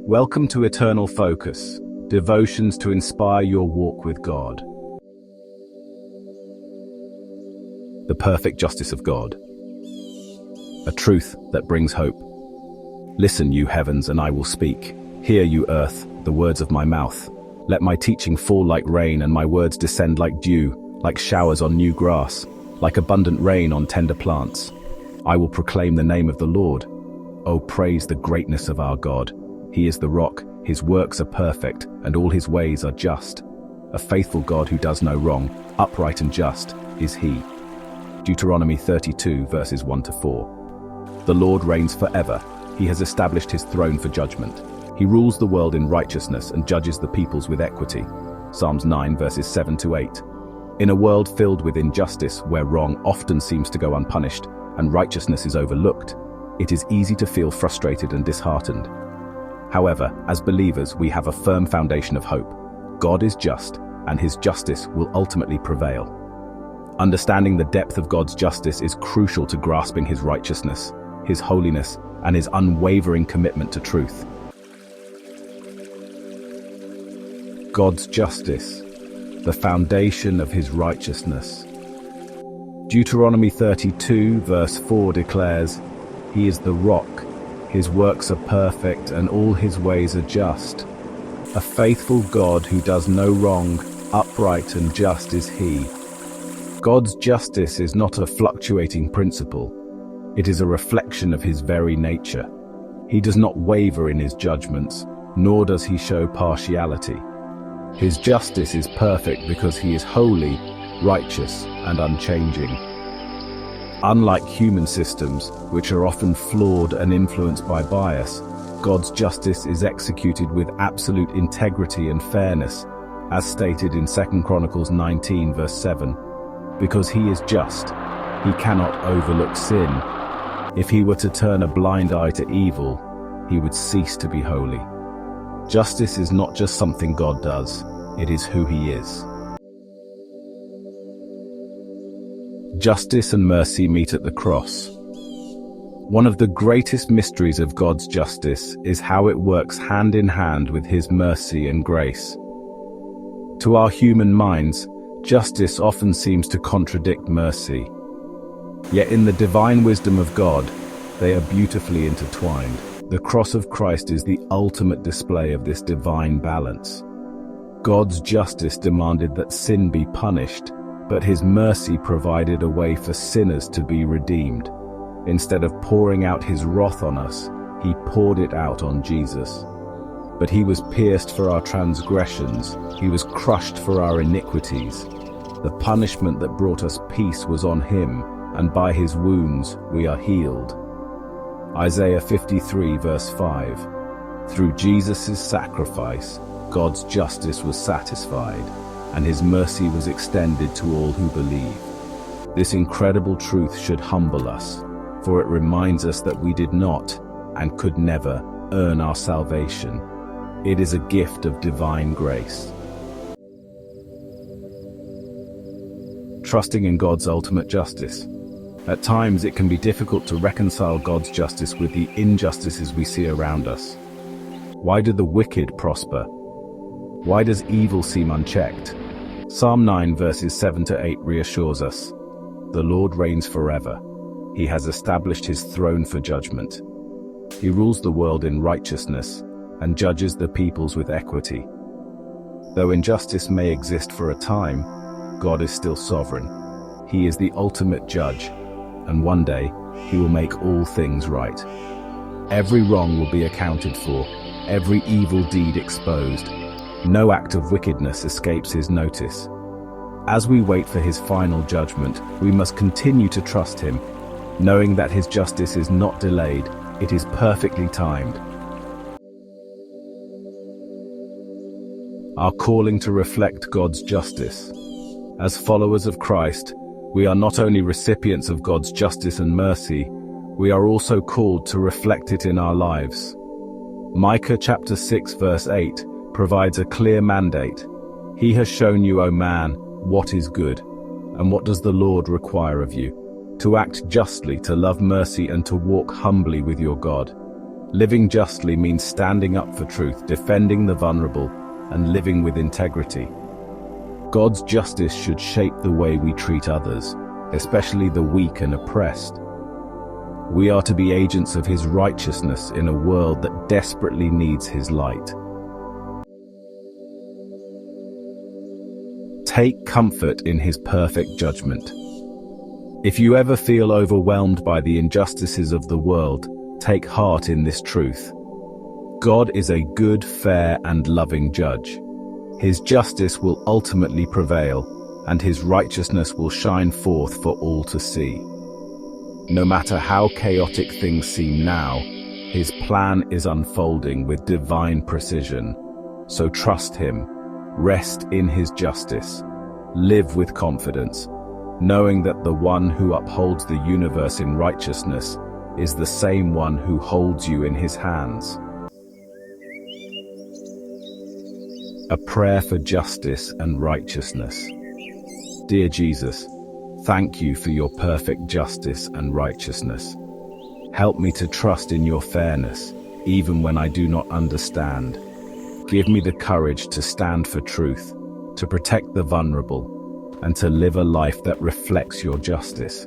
Welcome to Eternal Focus, devotions to inspire your walk with God. The perfect justice of God. A truth that brings hope. Listen, you heavens, and I will speak. Hear, you earth, the words of my mouth. Let my teaching fall like rain, and my words descend like dew, like showers on new grass, like abundant rain on tender plants. I will proclaim the name of the Lord. Oh, praise the greatness of our God. He is the rock, his works are perfect, and all his ways are just. A faithful God who does no wrong, upright and just, is he. Deuteronomy 32, verses 1-4. The Lord reigns forever. He has established his throne for judgment. He rules the world in righteousness and judges the peoples with equity. Psalms 9, verses 7-8. In a world filled with injustice, where wrong often seems to go unpunished and righteousness is overlooked, it is easy to feel frustrated and disheartened. However, as believers, we have a firm foundation of hope. God is just, and his justice will ultimately prevail. Understanding the depth of God's justice is crucial to grasping his righteousness, his holiness, and his unwavering commitment to truth. God's justice, the foundation of his righteousness. Deuteronomy 32, verse 4 declares, "He is the rock. His works are perfect, and all his ways are just. A faithful God who does no wrong, upright and just is he." God's justice is not a fluctuating principle. It is a reflection of his very nature. He does not waver in his judgments, nor does he show partiality. His justice is perfect because he is holy, righteous, and unchanging. Unlike human systems, which are often flawed and influenced by bias, God's justice is executed with absolute integrity and fairness, as stated in 2 Chronicles 19, verse 7. Because he is just, he cannot overlook sin. If he were to turn a blind eye to evil, he would cease to be holy. Justice is not just something God does, it is who he is. Justice and mercy meet at the cross. One of the greatest mysteries of God's justice is how it works hand in hand with his mercy and grace. To our human minds, justice often seems to contradict mercy. Yet in the divine wisdom of God, they are beautifully intertwined. The cross of Christ is the ultimate display of this divine balance. God's justice demanded that sin be punished, but his mercy provided a way for sinners to be redeemed. Instead of pouring out his wrath on us, he poured it out on Jesus. But he was pierced for our transgressions, he was crushed for our iniquities. The punishment that brought us peace was on him, and by his wounds we are healed. Isaiah 53, verse 5. Through Jesus' sacrifice, God's justice was satisfied, and his mercy was extended to all who believe. This incredible truth should humble us, for it reminds us that we did not, and could never, earn our salvation. It is a gift of divine grace. Trusting in God's ultimate justice. At times it can be difficult to reconcile God's justice with the injustices we see around us. Why do the wicked prosper? Why does evil seem unchecked? Psalm 9, verses 7-8 reassures us. The Lord reigns forever. He has established his throne for judgment. He rules the world in righteousness and judges the peoples with equity. Though injustice may exist for a time, God is still sovereign. He is the ultimate judge, and one day he will make all things right. Every wrong will be accounted for, every evil deed exposed. No act of wickedness escapes his notice. As we wait for his final judgment, we must continue to trust him, knowing that his justice is not delayed, it is perfectly timed. Our calling to reflect God's justice. As followers of Christ, we are not only recipients of God's justice and mercy, we are also called to reflect it in our lives. Micah chapter 6, verse 8 provides a clear mandate. He has shown you, O man, what is good, and what does the Lord require of you? To act justly, to love mercy, and to walk humbly with your God. Living justly means standing up for truth, defending the vulnerable, and living with integrity. God's justice should shape the way we treat others, especially the weak and oppressed. We are to be agents of His righteousness in a world that desperately needs His light. Take comfort in His perfect judgment. If you ever feel overwhelmed by the injustices of the world, take heart in this truth. God is a good, fair, and loving judge. His justice will ultimately prevail, and His righteousness will shine forth for all to see. No matter how chaotic things seem now, His plan is unfolding with divine precision. So trust Him, rest in His justice, live with confidence, knowing that the one who upholds the universe in righteousness is the same one who holds you in His hands. A prayer for justice and righteousness. Dear Jesus, thank you for your perfect justice and righteousness. Help me to trust in your fairness, even when I do not understand. Give me the courage to stand for truth, to protect the vulnerable, and to live a life that reflects your justice.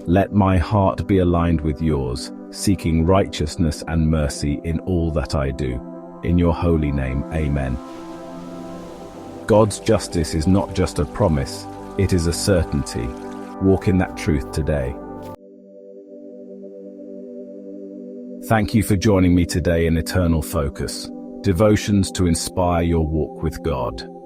Let my heart be aligned with yours, seeking righteousness and mercy in all that I do. In your holy name, amen. God's justice is not just a promise, it is a certainty. Walk in that truth today. Thank you for joining me today in Eternal Focus, devotions to inspire your walk with God.